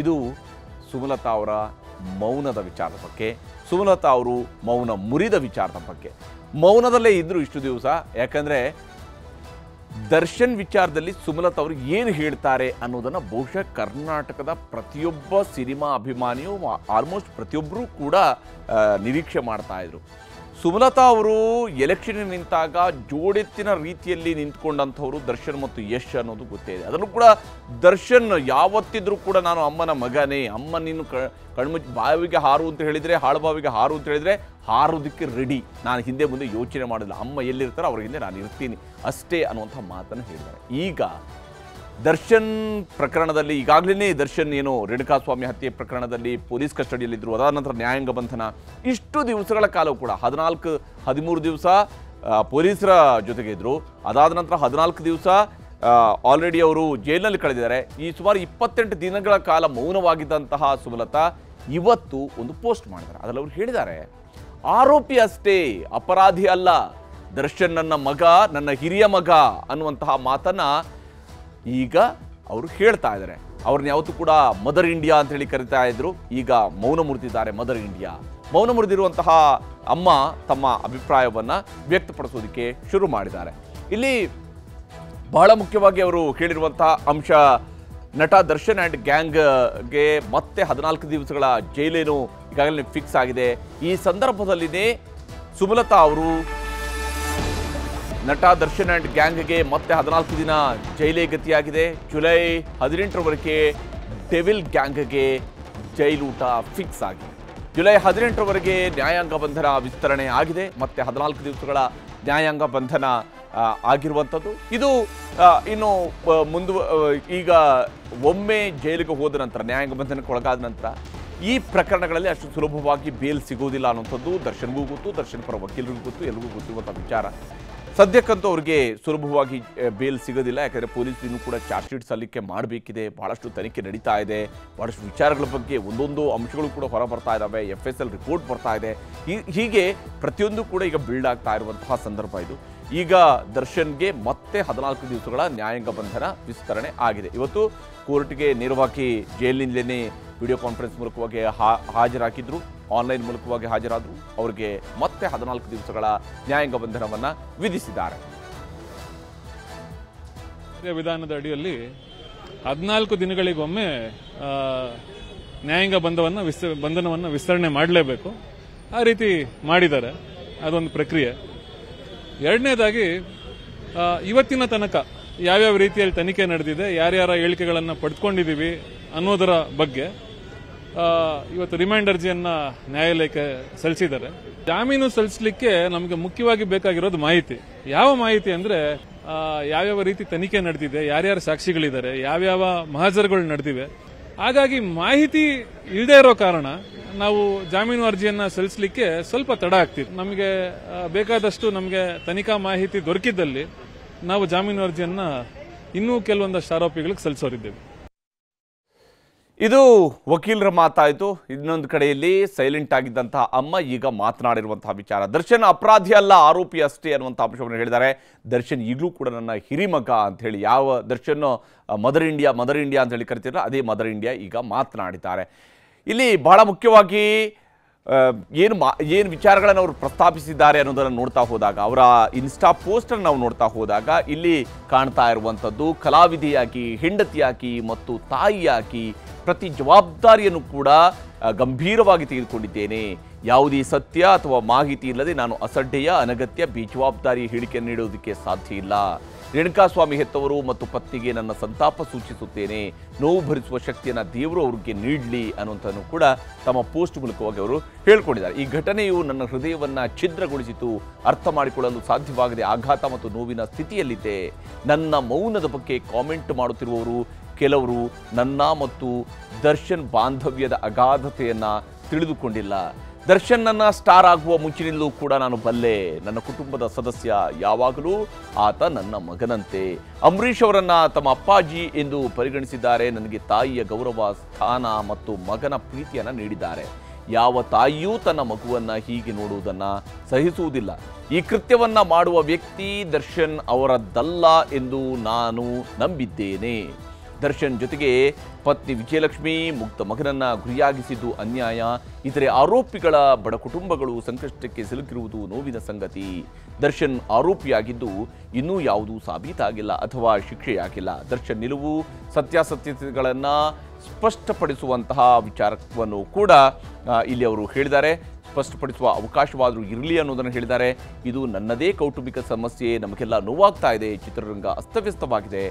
ಇದು ಸುಮಲತಾ ಅವರ ಮೌನದ ವಿಚಾರದ ಬಗ್ಗೆ, ಸುಮಲತಾ ಅವರು ಮೌನ ಮುರಿದ ವಿಚಾರದ ಬಗ್ಗೆ. ಮೌನದಲ್ಲೇ ಇದ್ದರು ಇಷ್ಟು ದಿವಸ. ಯಾಕಂದರೆ ದರ್ಶನ್ ವಿಚಾರದಲ್ಲಿ ಸುಮಲತಾ ಅವರು ಏನು ಹೇಳ್ತಾರೆ ಅನ್ನೋದನ್ನು ಬಹುಶಃ ಕರ್ನಾಟಕದ ಪ್ರತಿಯೊಬ್ಬ ಸಿನಿಮಾ ಅಭಿಮಾನಿಯು ಆಲ್ಮೋಸ್ಟ್ ಪ್ರತಿಯೊಬ್ಬರೂ ಕೂಡ ನಿರೀಕ್ಷೆ ಮಾಡ್ತಾ ಇದ್ರು. ಸುಮಲತಾ ಅವರು ಎಲೆಕ್ಷನ್ ನಿಂತಾಗ ಜೋಡೆತ್ತಿನ ರೀತಿಯಲ್ಲಿ ನಿಂತ್ಕೊಂಡಂಥವ್ರು ದರ್ಶನ್ ಮತ್ತು ಯಶ್ ಅನ್ನೋದು ಗೊತ್ತೇ ಇದೆ. ಅದರಲ್ಲೂ ಕೂಡ ದರ್ಶನ್ ಯಾವತ್ತಿದ್ರೂ ಕೂಡ ನಾನು ಅಮ್ಮನ ಮಗನೇ, ಅಮ್ಮ ನೀನು ಕಣ್ಮುಚ್ಚಿ ಬಾವಿಗೆ ಹಾರು ಅಂತ ಹೇಳಿದರೆ, ಹಾಳುಬಾವಿಗೆ ಹಾರು ಅಂತ ಹೇಳಿದರೆ ಹಾರೋದಕ್ಕೆ ರೆಡಿ, ನಾನು ಹಿಂದೆ ಮುಂದೆ ಯೋಚನೆ ಮಾಡೋದಿಲ್ಲ, ಅಮ್ಮ ಎಲ್ಲಿರ್ತಾರೋ ಅವ್ರ ಹಿಂದೆ ನಾನು ಇರ್ತೀನಿ ಅಷ್ಟೇ ಅನ್ನುವಂಥ ಮಾತನ್ನು ಹೇಳಿದ್ದಾರೆ. ಈಗ ದರ್ಶನ್ ಪ್ರಕರಣದಲ್ಲಿ ಈಗಾಗಲೇ ದರ್ಶನ್ ಏನು ರೇಣುಕಾಸ್ವಾಮಿ ಹತ್ಯೆ ಪ್ರಕರಣದಲ್ಲಿ ಪೊಲೀಸ್ ಕಸ್ಟಡಿಯಲ್ಲಿದ್ದರು, ಅದಾದ ನಂತರ ನ್ಯಾಯಾಂಗ ಬಂಧನ, ಇಷ್ಟು ದಿವಸಗಳ ಕಾಲವೂ ಕೂಡ 14-13 ದಿವಸ ಪೊಲೀಸರ ಜೊತೆಗೆ ಇದ್ದರು. ಅದಾದ ನಂತರ 14 ದಿವಸ ಆಲ್ರೆಡಿ ಅವರು ಜೈಲಿನಲ್ಲಿ ಕಳೆದಿದ್ದಾರೆ. ಈ ಸುಮಾರು 28 ದಿನಗಳ ಕಾಲ ಮೌನವಾಗಿದ್ದಂತಹ ಸುಮಲತಾ ಇವತ್ತು ಒಂದು ಪೋಸ್ಟ್ ಮಾಡಿದ್ದಾರೆ. ಅದರಲ್ಲಿ ಅವರು ಹೇಳಿದ್ದಾರೆ, ಆರೋಪಿ ಅಷ್ಟೇ, ಅಪರಾಧಿ ಅಲ್ಲ, ದರ್ಶನ್ ನನ್ನ ಮಗ, ನನ್ನ ಹಿರಿಯ ಮಗ ಅನ್ನುವಂತಹ ಮಾತನ್ನು ಈಗ ಅವರು ಹೇಳ್ತಾ ಇದ್ದಾರೆ. ಅವ್ರನ್ನ ಯಾವತ್ತೂ ಕೂಡ ಮದರ್ ಇಂಡಿಯಾ ಅಂತ ಹೇಳಿ ಕರಿತಾ ಇದ್ರು, ಈಗ ಮೌನ ಮುರಿದಿದ್ದಾರೆ. ಮದರ್ ಇಂಡಿಯಾ ಮೌನ ಮುರಿದಿರುವಂತಹ ಅಮ್ಮ ತಮ್ಮ ಅಭಿಪ್ರಾಯವನ್ನು ವ್ಯಕ್ತಪಡಿಸೋದಕ್ಕೆ ಶುರು ಮಾಡಿದ್ದಾರೆ. ಇಲ್ಲಿ ಬಹಳ ಮುಖ್ಯವಾಗಿ ಅವರು ಹೇಳಿರುವಂತಹ ಅಂಶ, ನಟ ದರ್ಶನ್ ಆ್ಯಂಡ್ ಗ್ಯಾಂಗ್ಗೆ ಮತ್ತೆ 14 ದಿವಸಗಳ ಜೈಲೇನು ಈಗಾಗಲೇ ಫಿಕ್ಸ್ ಆಗಿದೆ. ಈ ಸಂದರ್ಭದಲ್ಲಿನೇ ಸುಮಲತಾ ಅವರು ನಟ ದರ್ಶನ್ ಆ್ಯಂಡ್ ಗ್ಯಾಂಗ್ಗೆ ಮತ್ತೆ 14 ದಿನ ಜೈಲೇ ಗತಿಯಾಗಿದೆ. ಜುಲೈ 18ರವರೆಗೆ ಡೆವಿಲ್ ಗ್ಯಾಂಗ್ಗೆ ಜೈಲೂಟ ಫಿಕ್ಸ್ ಆಗಿದೆ. ಜುಲೈ 18ರವರೆಗೆ ನ್ಯಾಯಾಂಗ ಬಂಧನ ವಿಸ್ತರಣೆ ಆಗಿದೆ. ಮತ್ತೆ 14 ದಿವಸಗಳ ನ್ಯಾಯಾಂಗ ಬಂಧನ ಆಗಿರುವಂಥದ್ದು. ಇದು ಇನ್ನು ಈಗ ಒಮ್ಮೆ ಜೈಲಿಗೆ ಹೋದ ನಂತರ, ನ್ಯಾಯಾಂಗ ಬಂಧನಕ್ಕೆ ಒಳಗಾದ ನಂತರ ಈ ಪ್ರಕರಣಗಳಲ್ಲಿ ಅಷ್ಟು ಸುಲಭವಾಗಿ ಬೇಲ್ ಸಿಗೋದಿಲ್ಲ ಅನ್ನೋಂಥದ್ದು ದರ್ಶನ್ಗೂ ಗೊತ್ತು, ದರ್ಶನ್ ಪರ ವಕೀಲರಿಗೂ ಗೊತ್ತು, ಎಲ್ರಿಗೂ ಗೊತ್ತಿರುವಂಥ ವಿಚಾರ. ಸದ್ಯಕ್ಕಂತೂ ಅವ್ರಿಗೆ ಸುಲಭವಾಗಿ ಬೇಲ್ ಸಿಗೋದಿಲ್ಲ. ಯಾಕಂದರೆ ಪೊಲೀಸ್ ಇನ್ನೂ ಕೂಡ ಚಾರ್ಜ್ ಶೀಟ್ ಸಲ್ಲಿಕೆ ಮಾಡಬೇಕಿದೆ. ಭಾಳಷ್ಟು ತನಿಖೆ ನಡೀತಾ ಇದೆ. ಭಾಳಷ್ಟು ವಿಚಾರಗಳ ಬಗ್ಗೆ ಒಂದೊಂದು ಅಂಶಗಳು ಕೂಡ ಹೊರ ಬರ್ತಾ ಇದ್ದಾವೆ. FSL ರಿಪೋರ್ಟ್ ಬರ್ತಾ ಇದೆ. ಹೀಗೆ ಪ್ರತಿಯೊಂದು ಕೂಡ ಈಗ ಬಿಲ್ಡ್ ಆಗ್ತಾ ಇರುವಂತಹ ಸಂದರ್ಭ ಇದು. ಈಗ ದರ್ಶನ್ಗೆ ಮತ್ತೆ 14 ದಿವಸಗಳ ನ್ಯಾಯಾಂಗ ಬಂಧನ ವಿಸ್ತರಣೆ ಆಗಿದೆ. ಇವತ್ತು ಕೋರ್ಟ್ಗೆ ನೇರವಾಗಿ ಜೈಲಿನಿಂದಲೇ ವಿಡಿಯೋ ಕಾನ್ಫರೆನ್ಸ್ ಮೂಲಕವಾಗಿ ಹಾಜರಾಗಿದ್ದರು, ಆನ್ಲೈನ್ ಮೂಲಕವಾಗಿ ಹಾಜರಾದರು. ಅವರಿಗೆ ಮತ್ತೆ 14 ದಿವಸಗಳ ನ್ಯಾಯಾಂಗ ಬಂಧನವನ್ನು ವಿಧಿಸಿದ್ದಾರೆ. ವಿಧಾನದ ಅಡಿಯಲ್ಲಿ 14 ದಿನಗಳಿಗೊಮ್ಮೆ ನ್ಯಾಯಾಂಗ ಬಂಧನವನ್ನು ವಿಸ್ತರಣೆ ಮಾಡಲೇಬೇಕು. ಆ ರೀತಿ ಮಾಡಿದ್ದಾರೆ, ಅದೊಂದು ಪ್ರಕ್ರಿಯೆ. ಎರಡನೇದಾಗಿ ಇವತ್ತಿನ ತನಕ ಯಾವ್ಯಾವ ರೀತಿಯಲ್ಲಿ ತನಿಖೆ ನಡೆದಿದೆ, ಯಾರ್ಯಾರ ಹೇಳಿಕೆಗಳನ್ನು ಪಡೆದುಕೊಂಡಿದ್ದೀವಿ ಅನ್ನೋದರ ಬಗ್ಗೆ ಇವತ್ತು ರಿಮೈಂಡ್ ಅರ್ಜಿಯನ್ನ ನ್ಯಾಯಾಲಯಕ್ಕೆ ಸಲ್ಲಿಸಿದ್ದಾರೆ. ಜಾಮೀನು ಸಲ್ಲಿಸಲಿಕ್ಕೆ ನಮಗೆ ಮುಖ್ಯವಾಗಿ ಬೇಕಾಗಿರೋದು ಮಾಹಿತಿ. ಯಾವ ಮಾಹಿತಿ ಅಂದ್ರೆ ಯಾವ್ಯಾವ ರೀತಿ ತನಿಖೆ ನಡೆದಿದೆ, ಯಾರ್ಯಾರ ಸಾಕ್ಷಿಗಳಿದ್ದಾರೆ, ಯಾವ್ಯಾವ ಮಹಜರುಗಳು ನಡೆದಿವೆ. ಹಾಗಾಗಿ ಮಾಹಿತಿ ಇಲ್ಲದೆ ಇರೋ ಕಾರಣ ನಾವು ಜಾಮೀನು ಅರ್ಜಿಯನ್ನ ಸಲ್ಲಿಸಲಿಕ್ಕೆ ಸ್ವಲ್ಪ ತಡ ಆಗ್ತಿದೆ. ನಮಗೆ ಬೇಕಾದಷ್ಟು ನಮಗೆ ತನಿಖಾ ಮಾಹಿತಿ ದೊರಕಿದ್ದಲ್ಲಿ ನಾವು ಜಾಮೀನು ಅರ್ಜಿಯನ್ನ ಇನ್ನೂ ಕೆಲವೊಂದಷ್ಟು ಆರೋಪಿಗಳಿಗೆ ಸಲ್ಲಿಸೋರಿದ್ದೇವೆ. ಇದು ವಕೀಲರ ಮಾತಾಯಿತು. ಇನ್ನೊಂದು ಕಡೆಯಲ್ಲಿ ಸೈಲೆಂಟ್ ಆಗಿದ್ದಂತಹ ಅಮ್ಮ ಈಗ ಮಾತನಾಡಿರುವಂತಹ ವಿಚಾರ, ದರ್ಶನ್ ಅಪರಾಧಿ ಅಲ್ಲ, ಆರೋಪಿ ಅಷ್ಟೇ ಅನ್ನುವಂಥ ಅಂಶವನ್ನು ಹೇಳಿದ್ದಾರೆ. ದರ್ಶನ್ ಈಗಲೂ ಕೂಡ ನನ್ನ ಹಿರಿಮಗ ಅಂತ ಹೇಳಿ, ಯಾವ ದರ್ಶನ್ ಮದರ್ ಇಂಡಿಯಾ ಅಂತ ಹೇಳಿ ಕರಿತಿದ್ರು, ಅದೇ ಮದರ್ ಇಂಡಿಯಾ ಈಗ ಮಾತನಾಡಿದ್ದಾರೆ. ಇಲ್ಲಿ ಬಹಳ ಮುಖ್ಯವಾಗಿ ಏನು ವಿಚಾರಗಳನ್ನು ಅವರು ಪ್ರಸ್ತಾಪಿಸಿದ್ದಾರೆ ಅನ್ನೋದನ್ನು ನೋಡ್ತಾ ಹೋದಾಗ, ಅವರ ಇನ್ಸ್ಟಾ ಪೋಸ್ಟನ್ನು ನಾವು ನೋಡ್ತಾ ಹೋದಾಗ ಇಲ್ಲಿ ಕಾಣ್ತಾ ಇರುವಂಥದ್ದು, ಕಲಾವಿದೆಯಾಗಿ, ಹೆಂಡತಿಯಾಗಿ ಮತ್ತು ತಾಯಿಯಾಗಿ ಪ್ರತಿ ಜವಾಬ್ದಾರಿಯನ್ನು ಕೂಡ ಗಂಭೀರವಾಗಿ ತೆಗೆದುಕೊಂಡಿದ್ದೇನೆ. ಯಾವುದೇ ಸತ್ಯ ಅಥವಾ ಮಾಹಿತಿ ಇಲ್ಲದೆ ನಾನು ಅಸಡ್ಡೆಯ, ಅನಗತ್ಯ, ಬೇಜವಾಬ್ದಾರಿ ಹೇಳಿಕೆ ನೀಡುವುದಕ್ಕೆ ಸಾಧ್ಯ ಇಲ್ಲ. ರೇಣುಕಾಸ್ವಾಮಿ ಹೆತ್ತವರು ಮತ್ತು ಪತ್ನಿಗೆ ನನ್ನ ಸಂತಾಪ ಸೂಚಿಸುತ್ತೇನೆ. ನೋವು ಭರಿಸುವ ಶಕ್ತಿಯನ್ನು ದೇವರು ಅವ್ರಿಗೆ ನೀಡಲಿ ಅನ್ನುವಂಥನ್ನು ಕೂಡ ತಮ್ಮ ಪೋಸ್ಟ್ ಮೂಲಕವಾಗಿ ಅವರು ಹೇಳ್ಕೊಂಡಿದ್ದಾರೆ. ಈ ಘಟನೆಯು ನನ್ನ ಹೃದಯವನ್ನು ಛಿದ್ರಗೊಳಿಸಿತು, ಅರ್ಥ ಮಾಡಿಕೊಳ್ಳಲು ಸಾಧ್ಯವಾಗದೆ ಆಘಾತ ಮತ್ತು ನೋವಿನ ಸ್ಥಿತಿಯಲ್ಲಿದ್ದೆ. ನನ್ನ ಮೌನದ ಬಗ್ಗೆ ಕಾಮೆಂಟ್ ಮಾಡುತ್ತಿರುವವರು ಕೆಲವರು ನನ್ನ ಮತ್ತು ದರ್ಶನ್ ಬಾಂಧವ್ಯದ ಅಗಾಧತೆಯನ್ನು ತಿಳಿದುಕೊಂಡಿಲ್ಲ. ದರ್ಶನ್ ನನ್ನ ಸ್ಟಾರ್ ಆಗುವ ಮುಂಚಿನಿಂದಲೂ ಕೂಡ ನಾನು ಬಲ್ಲೆ. ನನ್ನ ಕುಟುಂಬದ ಸದಸ್ಯ, ಯಾವಾಗಲೂ ಆತ ನನ್ನ ಮಗನಂತೆ. ಅಂಬರೀಷ್ ಅವರನ್ನು ತಮ್ಮ ಅಪ್ಪಾಜಿ ಎಂದು ಪರಿಗಣಿಸಿದ್ದಾರೆ. ನನಗೆ ತಾಯಿಯ ಗೌರವ, ಸ್ಥಾನ ಮತ್ತು ಮಗನ ಪ್ರೀತಿಯನ್ನು ನೀಡಿದ್ದಾರೆ. ಯಾವ ತಾಯಿಯೂ ತನ್ನ ಮಗುವನ್ನು ಹೀಗೆ ನೋಡುವುದನ್ನು ಸಹಿಸುವುದಿಲ್ಲ. ಈ ಕೃತ್ಯವನ್ನು ಮಾಡುವ ವ್ಯಕ್ತಿ ದರ್ಶನ್ ಅವರದ್ದಲ್ಲ ಎಂದು ನಾನು ನಂಬಿದ್ದೇನೆ. ದರ್ಶನ್ ಜೊತೆಗೆ ಪತ್ನಿ ವಿಜಯಲಕ್ಷ್ಮಿ ಮುಗ್ಧ ಮಗನನ್ನ ಗುರಿಯಾಗಿಸಿದ್ದು ಅನ್ಯಾಯ. ಇತರೆ ಆರೋಪಿಗಳ ಬಡ ಕುಟುಂಬಗಳು ಸಂಕಷ್ಟಕ್ಕೆ ಸಿಲುಕಿರುವುದು ನೋವಿನ ಸಂಗತಿ. ದರ್ಶನ್ ಆರೋಪಿಯಾಗಿದ್ದು ಇನ್ನೂ ಯಾವುದೂ ಸಾಬೀತಾಗಿಲ್ಲ ಅಥವಾ ಶಿಕ್ಷೆಯಾಗಿಲ್ಲ. ದರ್ಶನ್ ನಿಲುವು ಸತ್ಯಾಸತ್ಯತೆಗಳನ್ನು ಸ್ಪಷ್ಟಪಡಿಸುವಂತಹ ವಿಚಾರವನ್ನು ಕೂಡ ಇಲ್ಲಿ ಅವರು ಹೇಳಿದ್ದಾರೆ. ಸ್ಪಷ್ಟಪಡಿಸುವ ಅವಕಾಶವಾದರೂ ಇರಲಿ ಅನ್ನೋದನ್ನು ಹೇಳಿದ್ದಾರೆ. ಇದು ನನ್ನದೇ ಕೌಟುಂಬಿಕ ಸಮಸ್ಯೆ, ನಮಗೆಲ್ಲ ನೋವಾಗ್ತಾ ಇದೆ, ಚಿತ್ರರಂಗ ಅಸ್ತವ್ಯಸ್ತವಾಗಿದೆ.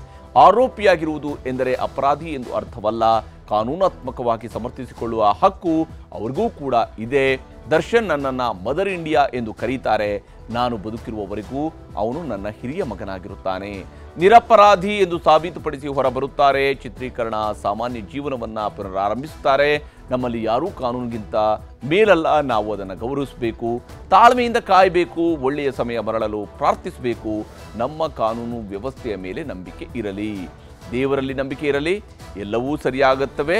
ಆರೋಪಿಯಾಗಿರುವುದು ಎಂದರೆ ಅಪರಾಧಿ ಎಂದು ಅರ್ಥವಲ್ಲ. ಕಾನೂನಾತ್ಮಕವಾಗಿ ಸಮರ್ಥಿಸಿಕೊಳ್ಳುವ ಹಕ್ಕು ಅವ್ರಿಗೂ ಕೂಡ ಇದೆ. ದರ್ಶನ್ ನನ್ನನ್ನು ಮದರ್ ಇಂಡಿಯಾ ಎಂದು ಕರೀತಾರೆ. ನಾನು ಬದುಕಿರುವವರೆಗೂ ಅವನು ನನ್ನ ಹಿರಿಯ ಮಗನಾಗಿರುತ್ತಾನೆ. ನಿರಪರಾಧಿ ಎಂದು ಸಾಬೀತುಪಡಿಸಿ ಹೊರಬರುತ್ತಾರೆ. ಚಿತ್ರೀಕರಣ ಸಾಮಾನ್ಯ ಜೀವನವನ್ನು ಪುನರಾರಂಭಿಸುತ್ತಾರೆ. ನಮ್ಮಲ್ಲಿ ಯಾರೂ ಕಾನೂನಿಗಿಂತ ಮೇಲಲ್ಲ, ನಾವು ಅದನ್ನು ಗೌರವಿಸಬೇಕು, ತಾಳ್ಮೆಯಿಂದ ಕಾಯಬೇಕು, ಒಳ್ಳೆಯ ಸಮಯ ಬರಲು ಪ್ರಾರ್ಥಿಸಬೇಕು. ನಮ್ಮ ಕಾನೂನು ವ್ಯವಸ್ಥೆಯ ಮೇಲೆ ನಂಬಿಕೆ ಇರಲಿ, ದೇವರಲ್ಲಿ ನಂಬಿಕೆ ಇರಲಿ, ಎಲ್ಲವೂ ಸರಿಯಾಗುತ್ತವೆ,